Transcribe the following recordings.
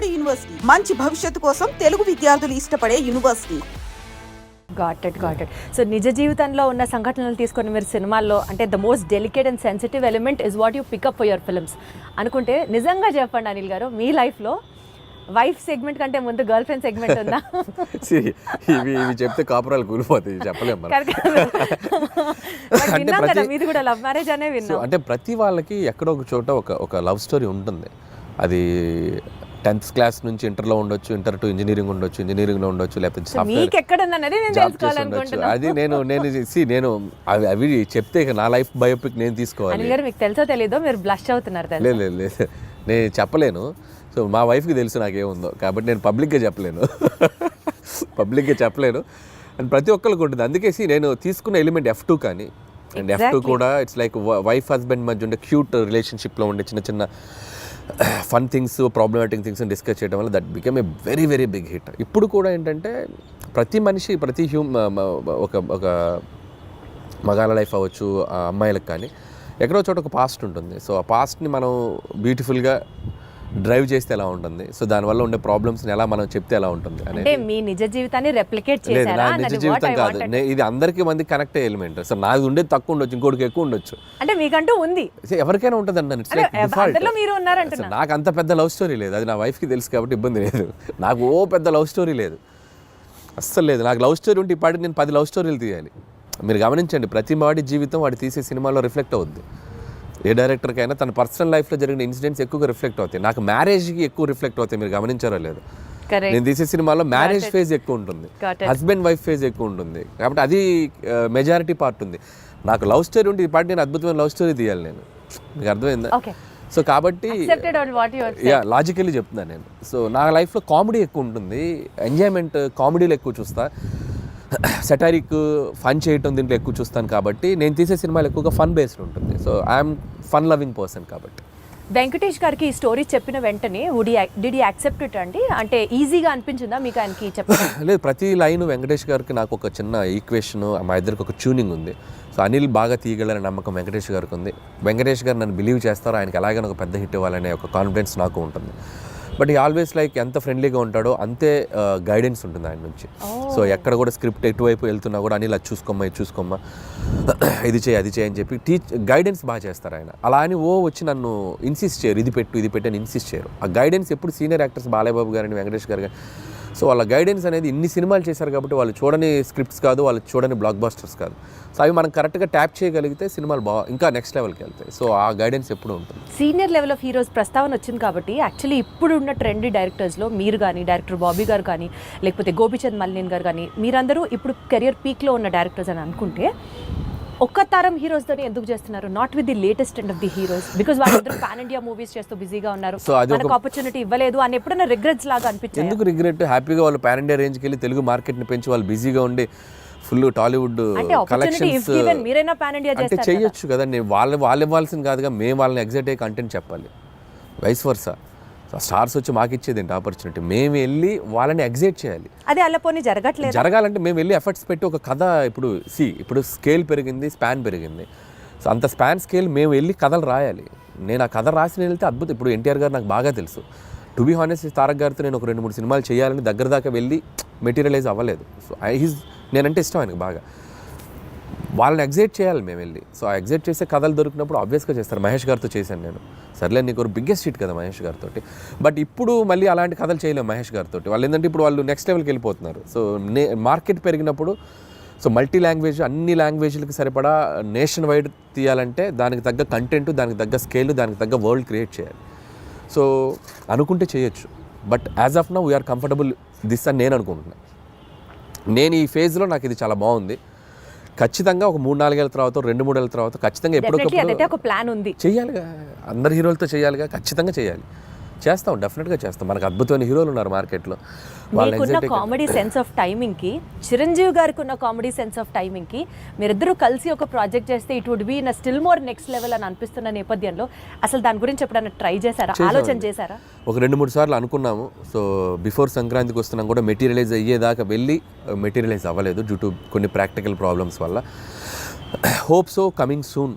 నాడు యూనివర్సిటీ మంచి భవిష్యత్తు కోసం తెలుగు విద్యార్థులు ఇష్టపడే యూనివర్సిటీ. Got it. సో నిజ జీవితంలో ఉన్న సంఘటనలు తీసుకొని మీరు సినిమాల్లో అంటే the most delicate and sensitive element is what you pick up for your films అనుకుంటే నిజంగా చెప్పండి అనిల్ గారు, మీ లైఫ్లో వైఫ్ సెగ్మెంట్ కంటే ముందు గర్ల్ ఫ్రెండ్ సెగ్మెంట్ ఉందా? ఇవి చెప్తే కాపురాలు కూలిపోతాయి, చెప్పలేము. మీది కూడా లవ్ మ్యారేజ్ అనే విన్నాం. అంటే ప్రతి వాళ్ళకి ఎక్కడో ఒక చోట ఒక లవ్ స్టోరీ ఉంటుంది. అది 10th క్లాస్ నుంచి ఇంటర్లో ఉండొచ్చు, ఇంటర్ టు ఇంజనీరింగ్ ఉండొచ్చు, ఇంజనీరింగ్లో ఉండొచ్చు, లేకపోతే అది నేను అవి చెప్తే నా లైఫ్ బయోపిక్ నేను తీసుకోవాలి. మీకు తెలుసో తెలీదో మీరు బ్లష్ అవుతున్నారు. లేదు నేను చెప్పలేను. సో మా వైఫ్కి తెలుసు నాకేముందో, కాబట్టి నేను పబ్లిక్గా చెప్పలేను. అండ్ ప్రతి ఒక్కరికి ఉంటుంది. అందుకేసి నేను తీసుకున్న ఎలిమెంట్ F2 కానీ, అండ్ F2 కూడా ఇట్స్ లైక్ వైఫ్ హస్బెండ్ మధ్య ఉండే క్యూట్ రిలేషన్షిప్లో ఉండే చిన్న fun things, problematic things discuss చేయడం వల్ల that become a very very big hit. ఇప్పుడు కూడా ఏంటంటే ప్రతి ఒక మగాళ్ళ లైఫ్ అవ్వచ్చు, అమ్మాయిలకు కానీ ఎక్కడో చోట ఒక పాస్ట్ ఉంటుంది. సో ఆ పాస్ట్ని మనం బ్యూటిఫుల్గా డ్రైవ్ చేస్తే ఎలా ఉంటుంది, సో దానివల్ల ఉండే ప్రాబ్లమ్స్ని ఎలా మనం చెప్తే ఎలా ఉంటుంది అంటే మీ నిజ జీవితాన్ని రెప్లికేట్ చేశారా? నా నిజ జీవితం కాదు, ఇది అందరికీ మంది కనెక్ట్ అయ్యే ఎలిమెంట్. సో నాది ఉండేది తక్కువ ఉండొచ్చు, ఇంకోటికి ఎక్కువ ఉండొచ్చు. అంటే మీకంటూ ఉంది, ఎవరికైనా ఉంటుంది అన్న. నాకు అంత పెద్ద లవ్ స్టోరీ లేదు, అది నా వైఫ్కి తెలుసు కాబట్టి ఇబ్బంది లేదు. నాకు పెద్ద లవ్ స్టోరీ లేదు, అస్సలు లేదు. నాకు లవ్ స్టోరీ ఉంటే ఇప్పటికి నేను 10 లవ్ స్టోరీలు తీయాలి. మీరు గమనించండి, ప్రతి వాడి జీవితం వాడు తీసే సినిమాలో రిఫ్లెక్ట్ అవుద్ది. ఏ డైరెక్టర్కైనా తన పర్సనల్ లైఫ్లో జరిగిన ఇన్సిడెంట్స్ ఎక్కువగా రిఫ్లెక్ట్ అవుతాయి. నాకు మ్యారేజ్కి ఎక్కువ రిఫ్లెక్ట్ అవుతాయి. మీరు గమనించారో లేదు, నేను తీసే సినిమాలో మ్యారేజ్ ఫేజ్ ఎక్కువ ఉంటుంది, హస్బెండ్ వైఫ్ ఫేజ్ ఎక్కువ ఉంటుంది. కాబట్టి అది మెజారిటీ పార్ట్ ఉంది. నాకు లవ్ స్టోరీ ఉంటే ఈ పార్ట్ నేను అద్భుతమైన లవ్ స్టోరీ తీయాలి. నేను మీకు అర్థమైందా? సో కాబట్టి లాజికల్లీ చెప్తున్నాను నేను. సో నా లైఫ్లో కామెడీ ఎక్కువ ఉంటుంది, ఎంజాయ్మెంట్ కామెడీలో ఎక్కువ చూస్తా, సెటారిక్ ఫన్ చేయటం దీంట్లో ఎక్కువ చూస్తాను. కాబట్టి నేను తీసే సినిమాలు ఎక్కువగా ఫన్ బేస్డ్ ఉంటుంది. So I'm fun loving person. కాబట్టి వెంకటేష్ గారికి ఈ స్టోరీ చెప్పిన వెంటనే డిడ్ యూ యాక్సెప్ట్ ఇట్ అండి? అంటే ఈజీగా అనిపించిందా మీకు ఆయనకి చెప్పడం? లేదు, ప్రతి లైన్ వెంకటేష్ గారికి నాకు ఒక చిన్న ఈక్వేషన్, మా ఇద్దరికి ఒక ట్యూనింగ్ ఉంది. సో అనిల్ బాగా తీయగలనే నమ్మకం వెంకటేష్ గారికి ఉంది. వెంకటేష్ గారు నన్ను బిలీవ్ చేస్తారో, ఆయనకి ఎలాగైనా ఒక పెద్ద హిట్ ఇవ్వాలనే ఒక కాన్ఫిడెన్స్ నాకు ఉంటుంది. బట్ ఈ ఆల్వేస్ లైక్ ఎంత ఫ్రెండ్లీగా ఉంటాడో అంతే గైడెన్స్ ఉంటుంది ఆయన నుంచి. సో ఎక్కడ కూడా స్క్రిప్ట్ ఎటువైపు వెళ్తున్నా కూడా అనిల్ అది చూసుకోమ్మా, ఇది చూసుకోమ్మా, ఇది చేయి, అది చేయి అని చెప్పి గైడెన్స్ బాగా చేస్తారు ఆయన. అలా అని వచ్చి నన్ను ఇన్సిస్ట్ చేయరు, ఇది పెట్టు అని ఇన్సిస్ట్ చేయరు. ఆ గైడెన్స్ ఎప్పుడు సీనియర్ యాక్టర్స్ బాలయ్యబాబు గారిని, వెంకటేష్ గారు కానీ, సో వాళ్ళ గైడెన్స్ అనేది ఇన్ని సినిమాలు చేశారు కాబట్టి వాళ్ళు చూడని స్క్రిప్ట్స్ కాదు, వాళ్ళు చూడని బ్లాక్ బస్టర్స్ కాదు. సో అవి మనం కరెక్ట్గా ట్యాప్ చేయగలిగితే సినిమాలు ఇంకా నెక్స్ట్ లెవెల్కి వెళ్తాయి. సో ఆ గైడెన్స్ ఎప్పుడు ఉంటుంది. సీనియర్ లెవెల్ ఆఫ్ హీరోస్ ప్రస్తావన వచ్చింది కాబట్టి యాక్చువల్లీ ఇప్పుడు ఉన్న ట్రెండీ డైరెక్టర్స్లో మీరు కానీ, డైరెక్టర్ బాబీ గారు కానీ, లేకపోతే గోపిచంద్ మల్లిన్ గారు కానీ, మీరందరూ ఇప్పుడు కెరియర్ పీక్లో ఉన్న డైరెక్టర్స్ అని అనుకుంటే ఒక్క తరం హీరోస్ తోనే ఎందుకు చేస్తున్నారు? Not with the latest and of the heroes, because వాళ్ళందరూ పాన్ ఇండియా మూవీస్ చేస్తూ బిజీగా ఉన్నారు. సో మనకు ఆపర్చునిటీ ఇవ్వలేదు అని ఎప్పుడైనా రిగ్రెట్స్ లాగా అనిపించింది? ఎందుకు రిగ్రెట్? హ్యాపీగా వాళ్ళు పాన్ ఇండియా రేంజ్కి వెళ్ళి తెలుగు మార్కెట్ని పెంచి వాళ్ళు బిజీగా ఉండి ఫుల్ టాలీవుడ్ కలెక్షన్స్ అంటే చేయొచ్చు కదండి. వాళ్ళు ఇవ్వాల్సింది కాదుగా, మేము వాళ్ళని ఎగ్జైట్ అయ్యే కంటెంట్ చెప్పాలి. వైస్ వర్సా, స్టార్స్ వచ్చి మాకు ఇచ్చేది ఏంటి ఆపర్చునిటీ? మేము వెళ్ళి వాళ్ళని ఎగ్జైట్ చేయాలి. అదే అల్లపోని జరగాలంటే మేము వెళ్ళి ఎఫర్ట్స్ పెట్టి ఒక కథ, ఇప్పుడు స్కేల్ పెరిగింది, స్పాన్ పెరిగింది. సో అంత స్కేల్ మేము వెళ్ళి కథలు రాయాలి. నేను ఆ కథ రాసి వెళ్తే అద్భుతం. ఇప్పుడు ఎన్టీఆర్ గారు నాకు బాగా తెలుసు. టు బి హానెస్ట్, తారక్ గారితో నేను ఒక 2-3 సినిమాలు చేయాలని దగ్గర దాకా వెళ్ళి మెటీరియలైజ్ అవ్వలేదు. సో నేనంటే ఇష్టం ఆయనకు బాగా. వాళ్ళని ఎగ్జైట్ చేయాలి మేము వెళ్ళి. సో ఆ ఎగ్జైట్ చేసే కథలు దొరికినప్పుడు ఆబ్వియస్గా చేస్తారు. మహేష్ గారితో చేశాను నేను. సర్లే, నీకు ఒక బిగ్గెస్ట్ హిట్ కదా మహేష్ గారితో. బట్ ఇప్పుడు మళ్ళీ అలాంటి కథలు చేయలేము మహేష్ గారితో. వాళ్ళు ఏంటంటే ఇప్పుడు వాళ్ళు నెక్స్ట్ లెవెల్కి వెళ్ళిపోతున్నారు. సో మార్కెట్ పెరిగినప్పుడు, సో మల్టీ లాంగ్వేజ్, అన్ని లాంగ్వేజ్లకి సరిపడా నేషన్ వైడ్ తీయాలంటే దానికి తగ్గ కంటెంట్, దానికి తగ్గ స్కేల్, దానికి తగ్గ వరల్డ్ క్రియేట్ చేయాలి. సో అనుకుంటే చేయొచ్చు. But as of now we are comfortable this అని నేను అనుకుంటున్నాను. నేను ఈ ఫేజ్లో నాకు ఇది చాలా బాగుంది. ఖచ్చితంగా ఒక 3-4 ఏళ్ళ తర్వాత, 2-3 ఏళ్ళ తర్వాత ఖచ్చితంగా ఎప్పుడొకప్పుడు ప్లాన్ ఉంది, చేయాలిగా. అందరు హీరోలతో చేయాలిగా, ఖచ్చితంగా చేయాలి. చేస్తాం, డెఫినెట్గా చేస్తాం. మనకు అద్భుతమైన హీరోలు ఉన్నారు మార్కెట్లో. వాళ్ళకున్న కామెడీ సెన్స్ ఆఫ్ టైమింగ్కి, చిరంజీవి గారికి ఉన్న కామెడీ సెన్స్ ఆఫ్ టైమింగ్కి మీరిద్దరూ కలిసి ఒక ప్రాజెక్ట్ చేస్తే it would be in still more next level అని అనిపిస్తున్న నేపథ్యంలో అసలు దాని గురించి ఎప్పుడైనా ట్రై చేశారా, ఆలోచన చేశారా? ఒక 2-3 సార్లు అనుకున్నాము. సో బిఫోర్ సంక్రాంతికి వస్తున్నాం కూడా మెటీరియలైజ్ అయ్యేదాకా వెళ్ళి మెటీరియలైజ్ అవ్వలేదు డ్యూ టు కొన్ని ప్రాక్టికల్ ప్రాబ్లమ్స్ వల్ల. హోప్ సో కమింగ్ సూన్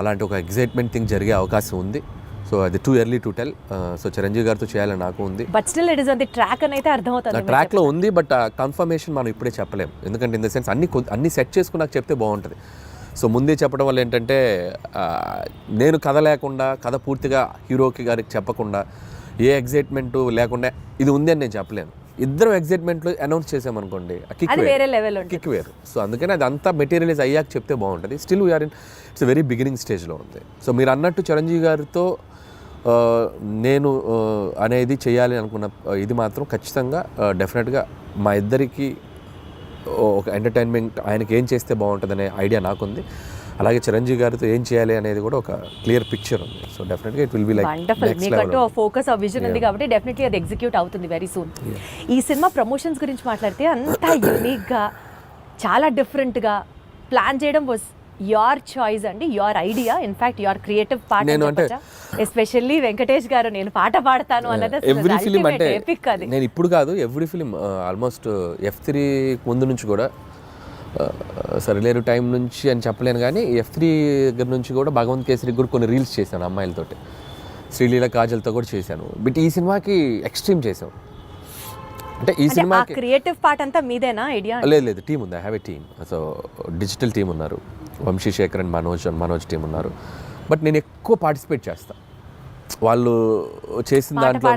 అలాంటి ఒక ఎగ్జైట్మెంట్ థింగ్ జరిగే అవకాశం ఉంది. సో అది too early to tell. So Chiranjeevi గారితో చేయాలని నాకు ఉంది. But still it is on the track అని అయితే అర్థమవుతుంది. ట్రాక్లో ఉంది, బట్ కన్ఫర్మేషన్ మనం ఇప్పుడే చెప్పలేం. ఎందుకంటే ఇన్ ద సెన్స్ అన్ని సెట్ చేసుకుని నాకు చెప్తే బాగుంటుంది. సో ముందే చెప్పడం వల్ల ఏంటంటే నేను కథ లేకుండా, కథ పూర్తిగా హీరోకి గారికి చెప్పకుండా, ఏ ఎగ్జైట్మెంట్ లేకుండా ఇది ఉంది అని నేను చెప్పలేను. ఇద్దరు ఎగ్జైట్మెంట్లు అనౌన్స్ చేసామనుకోండి, కిక్ వేరు. సో అందుకని అది అంతా మెటీరియలైజ్ అయ్యాక చెప్తే బాగుంటుంది. Still we are in it's very beginning స్టేజ్లో ఉంది. సో మీరు అన్నట్టు చిరంజీవి గారితో నేను అనేది చేయాలి అనుకున్న ఇది మాత్రం ఖచ్చితంగా డెఫినెట్గా మా ఇద్దరికి ఒక ఎంటర్టైన్మెంట్, ఆయనకి ఏం చేస్తే బాగుంటుంది అనే ఐడియా నాకుంది. అలాగే చిరంజీవి గారితో ఏం చేయాలి అనేది కూడా ఒక క్లియర్ పిక్చర్ ఉంది. సో డెఫినెట్గా it will be like wonderful. మీకంటూ ఫోకస్ ఆ విజన్ ఉంది కాబట్టి డెఫినెట్లీ అది ఎగ్జిక్యూట్ అవుతుంది వెరీ సూన్. ఈ సినిమా ప్రమోషన్స్ గురించి మాట్లాడితే అంతా యూనిక్గా, చాలా డిఫరెంట్గా ప్లాన్ చేయడం వాజ్ యువర్ చాయిస్ అండి, your idea, in fact your creative part. Especially Venkatesh గారు నేను పాట పాడతాను అన్నది ఎవ్రీ ఫిలిం అంటే ఎపిక్. అది నేను ఇప్పుడు కాదు, ఎవ్రీ ఫిలిం ఆల్మోస్ట్ F3 ముందు నుంచి కూడా, సరిలేరు టైం నుంచి అని చెప్పలేను కానీ F3 దగ్గర నుంచి కూడా భగవంత్ కేసరికి కూడా కొన్ని రీల్స్ చేశాను అమ్మాయిలతోటి, శ్రీలీల కాజల్తో కూడా చేశాను. బట్ ఈ సినిమాకి ఎక్స్ట్రీమ్ చేసాం. అంటే ఈ సినిమా క్రియేటివ్ పార్ట్ అంతా మీదేనా ఐడియా? లేదు, టీం ఉంది. I have a team. So digital team ఉన్నారు, వంశీ శేఖర్ అండ్ మనోజ్ టీం ఉన్నారు. బట్ నేను ఎక్కువ పార్టిసిపేట్ చేస్తాను. వాళ్ళు చేసిన దాంట్లో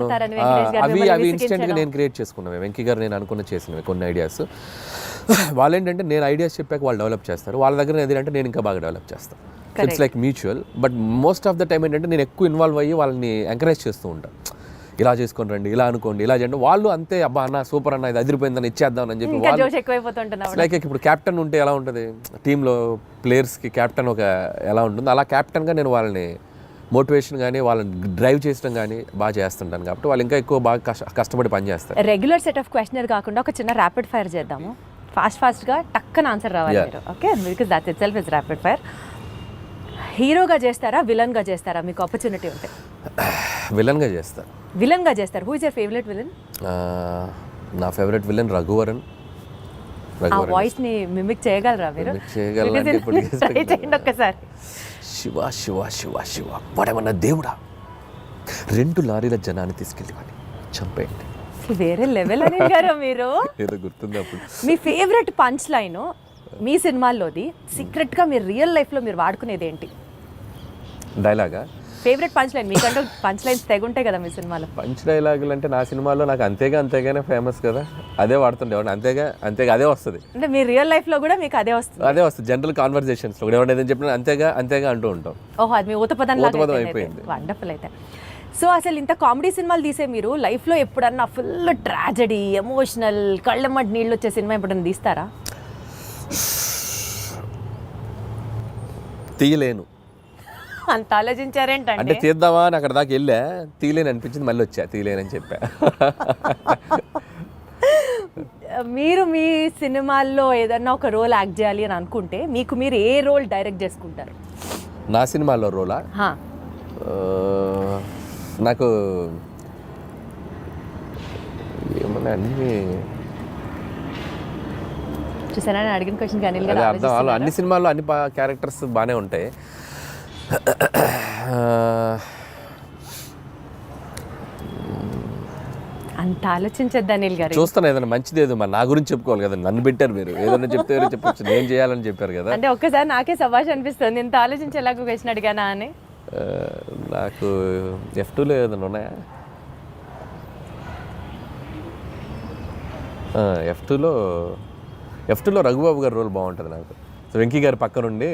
అవి ఇన్స్టెంట్గా నేను క్రియేట్ చేసుకున్నాను. వెంకీ గారు నేను అనుకున్న చేసినవి కొన్ని ఐడియాస్. వాళ్ళు ఏంటంటే నేను ఐడియాస్ చెప్పాక వాళ్ళు డెవలప్ చేస్తారు, వాళ్ళ దగ్గర ఏదంటే నేను ఇంకా బాగా డెవలప్ చేస్తాను. It's like mutual. But most of the time ఏంటంటే నేను ఎక్కువ ఇన్వాల్వ్ అయ్యి వాళ్ళని ఎంకరేజ్ చేస్తూ ఉంటాను. ఇలా చేసుకొని రండి, ఇలా అనుకోండి, ఇలా చేయండి. వాళ్ళు అంతే, అబ్బా అన్న సూపర్ అన్న, ఇది అదిరిపోయిందని ఇచ్చేద్దాం అని చెప్పి వాళ్ళు లైక్ ఇప్పుడు క్యాప్టెన్ ఉంటే ఎలా ఉంటుంది టీంలో ప్లేయర్స్కి, క్యాప్టెన్ ఒక ఎలా ఉంటుంది, అలా క్యాప్టెన్గా నేను వాళ్ళని మోటివేషన్ కానీ వాళ్ళని డ్రైవ్ చేయడం కానీ బాగా చేస్తుంటాను. కాబట్టి వాళ్ళు ఇంకా ఎక్కువ బాగా కష్టపడి పని చేస్తారు. రెగ్యులర్ సెట్ ఆఫ్ క్వశ్చనర్ కాకుండా ఒక చిన్న ర్యాపిడ్ ఫైర్ చేద్దాము. ఫాస్ట్గా టక్కన ఆన్సర్ రావాలి మీరు. Okay, because that it self is rapid fire. హీరోగా చేస్తారా, విలన్గా చేస్తారా? మీకు ఆపర్చునిటీ ఉంటే విలన్గా చేస్తారు. విలన్గా చేస్తారు. Who is your favourite villain? నా ఫేవరెట్ విలన్ రఘువరన్. ఆ వాయిస్ ని మిమిక్ చేయగలరా మీరు? చేయగలరా ఒక్కసారి. శివ శివ శివ శివ వాడేమన్నా దేవుడా, 2 లారీల జనాన్ని తీసుకెళ్ళి వాడిని చంపేయండి. వేరే లెవెల్ అని గారు మీరు. ఏదో గుర్తుంది అప్పుడు. మీ ఫేవరెట్ పంచ్ లైన్ మీ సినిమాల్లోది, సీక్రెట్గా మీరు రియల్ లైఫ్లో మీరు వాడుకునేది ఏంటి? డైలాగా? ఫేవరెట్ పంచ్ లైన్ మీకంటూ పంచ్ లైన్స్ తెగుంటాయి కదా మీ సినిమాలో. పంచ్ డైలాగులు అంటే నా సినిమాలో నాకు అంతేగానే ఫేమస్ కదా, అదే వాడుతుండే. అంతేగా అదే వస్తుంది. అంటే మీ రియల్ లైఫ్లో కూడా మీకు అదే వస్తుంది? జనరల్ కాన్వర్జేషన్స్లో కూడా ఎవరైనా ఏదైనా చెప్పినా అంతేగా అంటూ ఉంటాం. ఓహో, అది మీ ఊతపదం అయిపోయింది. వండర్ఫుల్. అయితే సో అసలు ఇంత కామెడీ సినిమాలు తీసే మీరు లైఫ్లో ఎప్పుడన్నా ఫుల్ ట్రాజడీ, ఎమోషనల్, కళ్ళమ్మటి నీళ్ళు వచ్చే సినిమా ఎప్పుడన్నా తీస్తారా? తీయలేను. అంత ఆలోచించారేంటంటే? అంటే తీద్దామా అని అక్కడ దాకా వెళ్ళా, తీయలేని అనిపించింది, మళ్ళీ వచ్చా, తీయలేనని చెప్పా. మీరు మీ సినిమాల్లో ఏదన్నా ఒక రోల్ యాక్ట్ చేయాలి అని అనుకుంటే మీకు మీరు ఏ రోల్ డైరెక్ట్ చేసుకుంటారు? నా సినిమాలో రోలా? నాకు ఏమన్నా అన్ని చూసారా అడిగిన క్వశ్చన్ కానీ అర్థం. అన్ని సినిమాల్లో అన్ని క్యారెక్టర్స్ బాగానే ఉంటాయి. అంత ఆలోచించద్దు అనిల్ గారు. చూస్తాను ఏదైనా మంచిది, ఏదో నా గురించి చెప్పుకోవాలి కదా, నన్ను పెట్టారు మీరు, ఏదైనా చెప్తే చెప్పచ్చు, నేను చేయాలని చెప్పారు కదా. అంటే ఒక్కసారి నాకే సభాష్ అనిపిస్తుంది, ఇంత ఆలోచించేలాగా క్వశ్చన్ అడిగానా అని. నాకు F2లో ఏదైనా ఉన్నాయా? F2లో రఘుబాబు గారి రోల్ బాగుంటుంది నాకు. సో వెంకీ గారి పక్క నుండి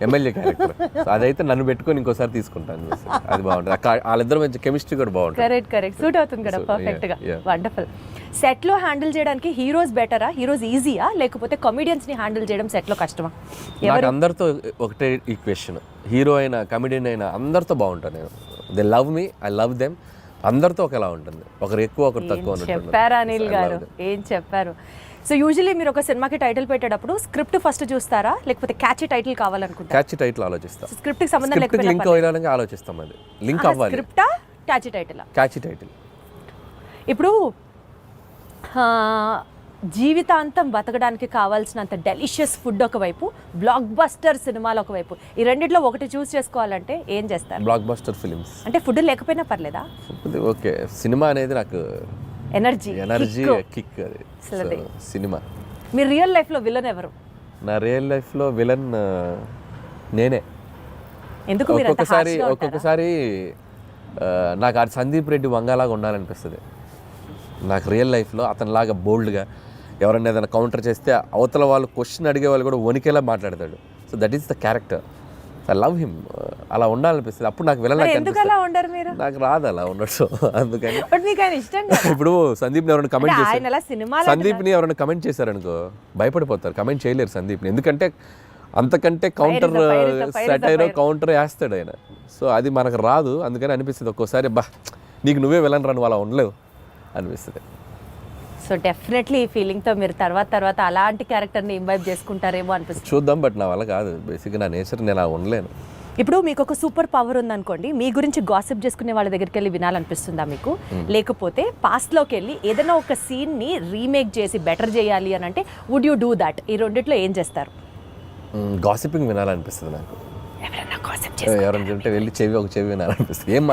ఎమ్మెల్యే క్యారెక్టర్, అదైతే నన్ను పెట్టుకొని ఇంకోసారి తీసుకుంటాను. అది బాగుంటుంది. వాళ్ళిద్దరు మంచి కెమిస్ట్రీ కూడా బాగుంటుంది. కరెక్ట్ సూట్ అవుతుంది కదా పర్ఫెక్ట్ గా. వండర్ఫుల్. సెట్ లో హ్యాండిల్ చేయడానికి హీరోస్ బెటరా, హీరోస్ ఈజీయా, లేకపోతే కమెడియన్స్ ని హ్యాండిల్ చేయడం సెట్ లో కష్టమా? నాకు అందరితో ఒకటే ఈ క్వశ్చన్. హీరో అయినా కమెడియన్ అయినా అందరితో బాగుంటాను నేను. They love me, I love them. అందరితో ఒకలా ఉంటుంది, ఒకరు ఎక్కువ ఒకరు తక్కువ. చెప్పారా అనిల్ గారు, ఏం చెప్పారు. సో యూజువల్లీ మీరు ఒక సినిమాకి టైటిల్ పెట్టేటప్పుడు స్క్రిప్ట్ ఫస్ట్ చూస్తారా, లేకపోతే క్యాచీ టైటిల్ కావాలనుకుంటారా? క్యాచీ టైటిల్ ఆలోచిస్తాం. స్క్రిప్ట్ కి సంబంధం లేకపోతే లింక్ అవ్వాలని ఆలోచిస్తాం. అది లింక్ అవ్వాలి. స్క్రిప్టా క్యాచీ టైటిల్? Catchy title. ఇప్పుడు జీవితాంతం బతకడానికి కావాల్సినంత డెలిషియస్ ఫుడ్ ఒకవైపు, బ్లాక్ బస్టర్ సినిమాలు ఒకవైపు, ఈ రెండిట్లో ఒకటి చూస్ చేసుకోవాలంటే ఏం చేస్తారు? Block buster films. అంటే ఫుడ్ లేకపోయినా పర్లేదా? ఓకే, సినిమా అనేది నాకు ఎనర్జీ, కిక్ అది. సినిమా. మీ రియల్ లైఫ్లో విలన్ ఎవరు? నా రియల్ లైఫ్లో విలన్ నేనే. ఎందుకు? ఒక్కొక్కసారి నాకు ఆ సందీప్ రెడ్డి వంగలాగా ఉండాలనిపిస్తుంది నాకు రియల్ లైఫ్లో. అతనిలాగా బోల్డ్గా ఎవరైనా ఏదైనా కౌంటర్ చేస్తే అవతల వాళ్ళు క్వశ్చన్ అడిగే వాళ్ళు కూడా వణికేలా మాట్లాడతాడు. So that is the character. I love him. అలా ఉండాలనిపిస్తుంది. అప్పుడు నాకు విలన్ నాకు రాదు అలా ఉండొచ్చు. అందుకని ఇప్పుడు సందీప్ని ఎవరైనా కమెంట్ చేస్తారు, సందీప్ని ఎవరైనా కమెంట్ చేశారనుకో భయపడిపోతారు, కమెంట్ చేయలేరు సందీప్ని. ఎందుకంటే అంతకంటే కౌంటర్ సెటైర్ కౌంటర్ వేస్తాడు ఆయన. సో అది మనకు రాదు. అందుకని అనిపిస్తుంది ఒక్కోసారి, బా నీకు నువ్వే విలన్ రా, నువ్వు అలా ఉండలేవు అనిపిస్తుంది. సో డెఫినెట్లీ ఈ ఫీలింగ్తో మీరు తర్వాత అలాంటి క్యారెక్టర్ని ఇంబైబ్ చేసుకుంటారేమో అనిపిస్తుంది. చూద్దాం. బట్ నా వల్ల కాదు. బేసిక్గా నా నేచర్, నేను అలా ఉండలేను. ఇప్పుడు మీకు ఒక సూపర్ పవర్ ఉందనుకోండి, మీ గురించి గాసిప్ చేసుకునే వాళ్ళ దగ్గరికి వెళ్ళి వినాలనిపిస్తుందా మీకు? లేకపోతే పాస్ట్లోకి వెళ్ళి ఏదైనా ఒక సీన్ని రీమేక్ చేసి బెటర్ చేయాలి అని అంటే వుడ్ యూ డూ దాట్? ఈ రెండిట్లో ఏం చేస్తారు? గాసిపింగ్ వినాలనిపిస్తుంది నాకు. ఎవరైనా ఉంటే వెళ్ళి ఒక చెవి వినాలనిపిస్తుంది. ఏం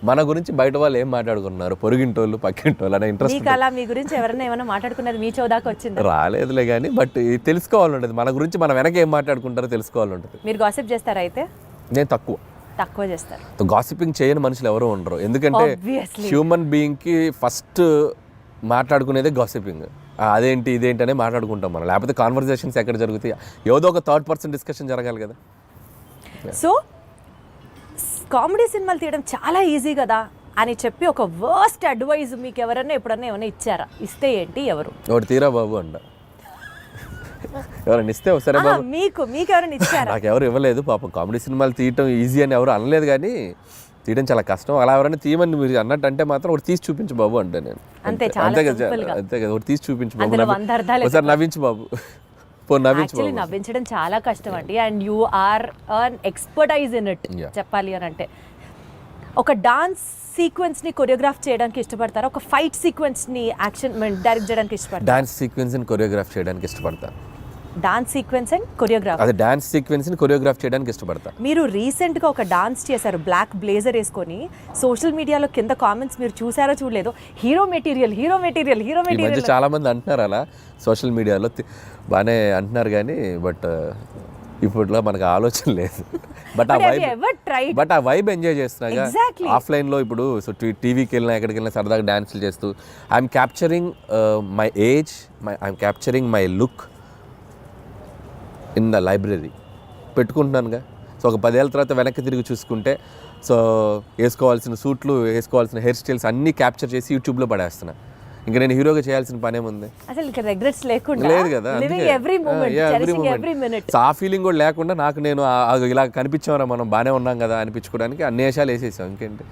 మన గురించి బయట వాళ్ళు ఏం మాట్లాడుకున్నారు, పొరుగింటోళ్ళు పక్కింటోళ్ళు అనే ఇంట్రెస్ట్. అలా మీ గురించి ఎవరైనా ఏమైనా మాట్లాడుకున్నది మీ చౌదాకా వచ్చింది? రాలేదులే కానీ, బట్ తెలుసుకోవాలంటది. మన గురించి మన వెనక ఏం మాట్లాడుకుంటారో తెలుసుకోవాలంటది. మీరు గాసిప్ చేస్తారా? అయితే నేను తక్కువ చేస్తారు. గాసిపింగ్ చేయని మనుషులు ఎవరో ఉండరు. ఎందుకంటే హ్యూమన్ బీయింగ్కి ఫస్ట్ మాట్లాడుకునేదే గాసిపింగ్. అదేంటి ఇదేంటి అనే మాట్లాడుకుంటాం మనం. లేకపోతే కాన్వర్జేషన్స్ ఎక్కడ జరుగుతాయి? ఏదో ఒక థర్డ్ పర్సన్ డిస్కషన్ జరగాలి కదా. సో కామెడీ సినిమాలు తీయడం చాలా ఈజీ కదా అని చెప్పి ఒక వర్స్ట్ అడ్వైజ్ మీకు ఎవరైనా ఎప్పుడన్నా ఏమైనా ఇచ్చారా? ఇస్తే ఏంటి? ఎవరు? ఒకటి తీరా బాబు అంట. ఎవరైనా ఇస్తే సరే బాబు. మీకు ఎవరైనా ఇచ్చారా? నాకు ఎవరు ఇవ్వలేదు పాపం. కామెడీ సినిమాలు తీయటం ఈజీ అని ఎవరు అనలేదు, కానీ తీయడం చాలా కష్టం. అలా ఎవరైనా తీయమని మీరు అన్నట్టు అంటే మాత్రం ఒకటి తీసి చూపించు బాబు అంటే నేను అంతే కదా. ఒకటి తీసి చూపించు బాబు, ఒకసారి నవ్వించు బాబు. నవ్వించడం చాలా కష్టం అండి. And you are an expertise in it చెప్పాలి అని అంటే. ఒక డాన్స్ సీక్వెన్స్ ని కొరియోగ్రాఫ్ చేయడానికి ఇష్టపడతారా? ఒక ఫైట్ సీక్వెన్స్ ని యాక్షన్ డైరెక్ట్ చేయడానికి ఇష్టపడతారా? డాన్స్ సీక్వెన్స్ ని కొరియోగ్రాఫ్ చేయడానికి ఇష్టపడతా. Dance sequence and choreograph. అదే డాన్స్ సీక్వెన్స్ ని కొరియోగ్రాఫ్ చేయడానికి ఇష్టపడతా. మీరు రీసెంట్ గా ఒక డాన్స్ చేశారు బ్లాక్ బ్లేజర్ వేసుకొని. సోషల్ మీడియాలో కింద కామెంట్స్ మీరు చూసారో చూడలేదో, హీరో మెటీరియల్. ఈ మధ్య చాలా మంది అంటున్నారు అలా సోషల్ మీడియాలో, బాగానే అంటున్నారు కానీ బట్ ఇప్పట్లో మనకు ఆలోచన లేదు. బట్ ఆ వైబ్ ఎంజాయ్ చేస్తున్నా ఆఫ్లైన్లో. ఇప్పుడు సో టీవీకి వెళ్ళినా ఎక్కడికి వెళ్ళినా సరదాగా డాన్సులు చేస్తూ I'm capturing my age, I'm capturing my look in the library పెట్టుకుంటున్నానుగా. సో ఒక 10 ఏళ్ళ తర్వాత వెనక్కి తిరిగి చూసుకుంటే సో వేసుకోవాల్సిన సూట్లు, వేసుకోవాల్సిన హెయిర్ స్టైల్స్ అన్నీ క్యాప్చర్ చేసి యూట్యూబ్లో పడేస్తున్నా. ఇంకా నేను హీరోగా చేయాల్సిన పనేముంది? అసలు రిగ్రెట్స్ లేకుండా లేదు కదా. సో ఆ ఫీలింగ్ కూడా లేకుండా నాకు నేను ఇలా కనిపించామరా మనం బాగానే ఉన్నాం కదా అనిపించుకోవడానికి అన్ని వేషాలు వేసేసాం. ఇంకేంటి?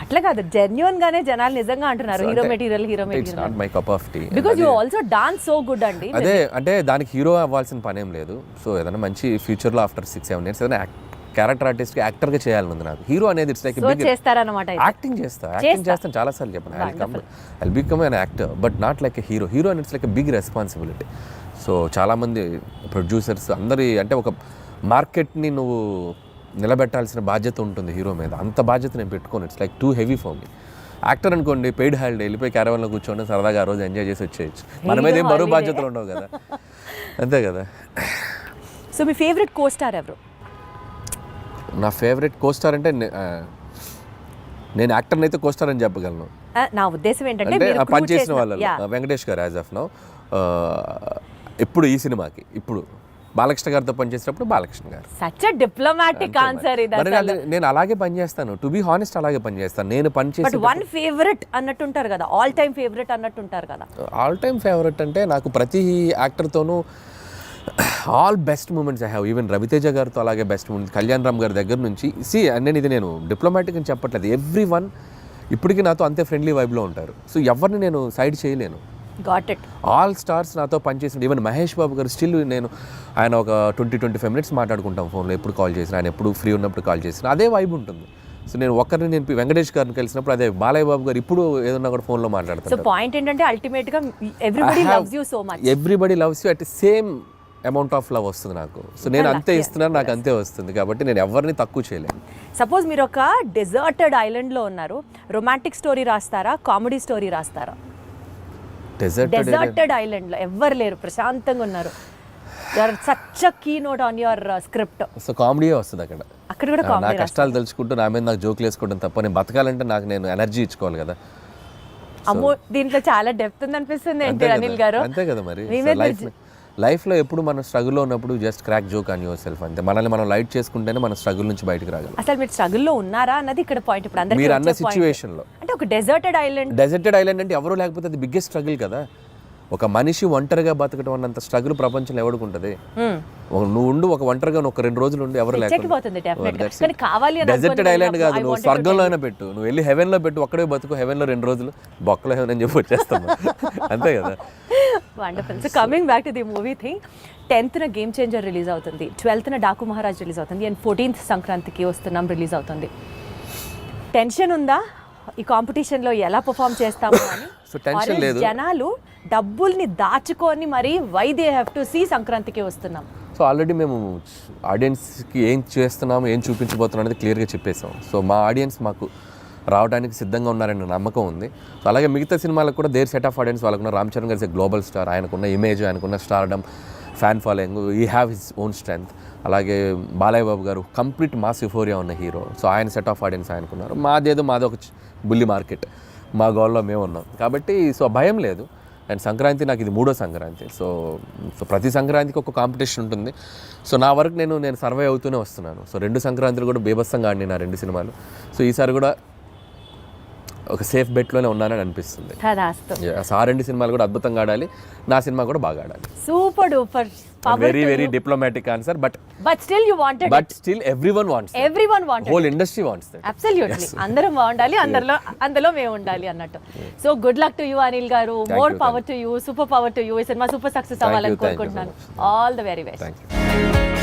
అట్లా కాదు, జెన్యూన్ గానే జనాలు నిజంగా అంటున్నారు hero material. It's not my cup of tea. Because you also dance so good అండి. అదే అంటే దానికి హీరో అవ్వాల్సిన పనేం లేదు. సో ఏదైనా మంచి ఫ్యూచర్లో ఆఫ్టర్ 6-7 years ఏదైనా క్యారెక్టర్ ఆర్టిస్ట్ యాక్టర్గా చేయాలని ఉంది నాకు. హీరో అనేది ఇట్స్ లైక్ యాక్టింగ్ చేస్తాను చాలాసార్లు చెప్పాను. I become an actor but not like a hero. Hero అని it's like a big responsibility. So చాలామంది ప్రొడ్యూసర్స్ అందరి అంటే ఒక మార్కెట్ని నువ్వు నిలబెట్టాల్సిన బాధ్యత ఉంటుంది హీరో మీద. అంత బాధ్యత నేను పెట్టుకోను. It's like too heavy for me. Actor అనుకోండి, పెయిడ్ హాలిడే వెళ్ళిపోయి క్యారవాన్లో కూర్చోండి, సరదాగా ఆ రోజు ఎంజాయ్ చేసి వచ్చేయచ్చు. మన మీద ఏం బరువు బాధ్యతలు ఉండవు కదా. అంతే కదా. సో మీ ఫేవరెట్ కో స్టార్ ఎవరు? నా ఫేవరెట్ కో స్టార్ అంటే నేను యాక్టర్ని అయితే కో స్టార్ అని చెప్పగలను. నా ఉద్దేశం ఏంటంటే పనిచేసిన వాళ్ళు వెంకటేష్ గారు యాజ్ ఆఫ్ నౌ. ఇప్పుడు ఈ సినిమాకి ఇప్పుడు బాలకృష్ణ గారితో పనిచేసినప్పుడు బాలకృష్ణ గారు. సచ్ ఎ డిప్లొమాటిక్ ఆన్సర్ ఇది. నేను అలాగే పనిచేస్తాను, టు బి హానెస్ట్ అలాగే పనిచేస్తాను. నేను పనిచేసి వన్ ఫేవరెట్ అన్నట్టుంటారు కదా, ఆల్ టైమ్ ఫేవరెట్ అన్నట్టుంటారు కదా. ఆల్ టైమ్ ఫేవరెట్ అంటే నాకు ప్రతి యాక్టర్తోనూ all best moments I have. Even Ravi Teja గారితో అలాగే బెస్ట్ మూమెంట్స్, కళ్యాణ్ రామ్ గారి దగ్గర నుంచి. నేను డిప్లొమాటిక్ అని చెప్పట్లేదు. ఎవ్రీ వన్ ఇప్పటికీ నాతో అంతే ఫ్రెండ్లీ వైబ్లో ఉంటారు. సో ఎవరిని నేను సైడ్ చేయలేను. Got it. ఆల్ స్టార్స్ నాతో పనిచేసిన, ఈవెన్ మహేష్ బాబు గారు స్టిల్ ఆయన ఒక 20-25 minutes మాట్లాడుకుంటాం ఫోన్లో. ఎప్పుడు కాల్ చేసినా, ఆయన ఎప్పుడు ఫ్రీ ఉన్నప్పుడు కాల్ చేసినా అదే వైబ్ ఉంటుంది. సో నేను ఒక్కరిని నేను వెంకటేష్ గారిని కలిసినప్పుడు అదే బాలయ్య బాబు గారు ఇప్పుడు ఏదన్నా కూడా ఫోన్లో సో మాట్లాడతారు. పాయింట్ ఏంటంటే అల్టిమేట్ గా everybody loves you so much. Everybody loves you at same amount of love వస్తుంది నాకు. సో నేను అంతే ఇస్తున్నాను, నాకు అంతే వస్తుంది. కాబట్టి నేను ఎవరిని తక్కువ చేయలేను. సపోజ్ మీరు ఒక డెజర్టెడ్ ఐలాండ్ లో ఉన్నారు, రొమాంటిక్ స్టోరీ రాస్తారా, కామెడీ స్టోరీ రాస్తారా? డెజర్టెడ్ ఐలాండ్ లో ఎవ్వరు లేరు, ప్రశాంతంగా ఉన్నారు, such a key note on your script. So కామెడీయే వస్తుంది అక్కడ. అక్కడ కూడా నా కామెడీ. కష్టాలు తెలుసుకుంటూ నా మీద నాకు జోకులు వేసుకోవడం తప్ప, నేను బతకాలంటే నాకు నేను ఎనర్జీ ఇచ్చుకోవాలి కదా. అమ్మో, దీంట్లో చాలా డెప్త్ ఉంది అనిపిస్తుంది ఏంటి అనిల్ గారు? అంతే కదా మరి. లైఫ్లో ఎప్పుడు మనం స్ట్రగుల్లో ఉన్నప్పుడు just crack joke on your self అంతే. మనల్ని మనం లైట్ చేసుకుంటేనే మన స్ట్రగుల్ నుంచి బయటకు రాగలం. అసలు మీరు స్ట్రగుల్లో ఉన్నారా అన్నది ఇక్కడ పాయింట్. ఇప్పుడు అందరికీ మీరు అన్న సిచ్యువేషన్లో అంటే ఒక డెజర్టెడ్ ఐలాండ్ అంటే ఎవరు లేకపోతే అది బిగ్గెస్ట్ స్ట్రగుల్ కదా. ఒక మనిషి ఒంటరిగా బతకడం అన్నంత స్ట్రగుల్ ప్రపంచంలో ఎవరికి ఉంటుంది? నువ్వు ఉండు, ఒక ఒంటరిగా ఒక 2 రోజులు ఉండి ఎవరు లేకపోతే. డెజర్టెడ్ ఐలాండ్ కాదు, నువ్వు స్వర్గంలోనే పెట్టు, నువ్వు వెళ్ళి హెవెన్లో పెట్టు, ఒక్కడే బతుకు, హెవెన్లో 2 రోజులు, బొక్కలో హెవెన్ అని చెప్పి వచ్చేస్తాము. అంతే కదా. Wonderful. So coming back to the movie thing, 10th game changer release అవుతుంది, 12th డాకు మహారాజ్ రిలీజ్ అవుతుంది, అండ్ 14th సంక్రాంతికి వస్తున్నాం రిలీజ్ అవుతుంది. టెన్షన్ ఉందా ఈ కాంపిటీషన్లో ఎలా పర్ఫామ్ చేస్తాము అని? సో టెన్షన్ లేదు. జనాలు డబ్బుల్ని దాచుకొని మరి why they have to see సంక్రాంతికి వస్తున్నాం. సో ఆల్రెడీ మేము ఆడియన్స్కి ఏం చేస్తున్నాము, ఏం చూపించబోతున్నాం అనేది క్లియర్గా చెప్పేసాం. సో మా ఆడియన్స్ మాకు రావడానికి సిద్ధంగా ఉన్నారనే నమ్మకం ఉంది. సో అలాగే మిగతా సినిమాలకు కూడా దేర్ సెట్ ఆఫ్ ఆడియన్స్ వాళ్ళకున్న. రామ్ చరణ్ గారు గ్లోబల్ స్టార్, ఆయనకున్న ఇమేజ్, ఆయనకున్న స్టార్డమ్, ఫ్యాన్ ఫాలోయింగ్, ఈ హ్యావ్ హిస్ ఓన్ స్ట్రెంగ్త్. అలాగే బాలయ్య బాబు గారు కంప్లీట్ మాస్ యుఫోరియా ఉన్న హీరో. సో ఆయన సెట్ ఆఫ్ ఆడియన్స్ ఆయనకున్నారు. మాది ఒక బుల్లి మార్కెట్, మా గోల్లో మేము ఉన్నాం కాబట్టి సో భయం లేదు. అండ్ సంక్రాంతి నాకు ఇది 3వ సంక్రాంతి. సో ప్రతి సంక్రాంతికి ఒక కాంపిటీషన్ ఉంటుంది. సో నా వరకు నేను సర్వే అవుతూనే వస్తున్నాను. సో 2 సంక్రాంతులు కూడా బీభత్సంగా ఆడినాయి నా 2 సినిమాలు. సో ఈసారి కూడా ఒక సేఫ్ బెట్లోనే ఉన్నానని అనిపిస్తుంది. ఆ 2 సినిమాలు కూడా అద్భుతంగా ఆడాలి, నా సినిమా కూడా బాగా ఆడాలి. Super duper. Very diplomatic answer, but still you wanted, but still everyone wants, whole industry wants that. Absolutely. అందరం బాగుండాలి, అందులో మేము ఉండాలి అన్నట్టు. So good luck to you Anil గారు, more power to you, super power to you. ఈ cinema super success అవ్వాలని కోరుకుంటున్నాను. All the very best.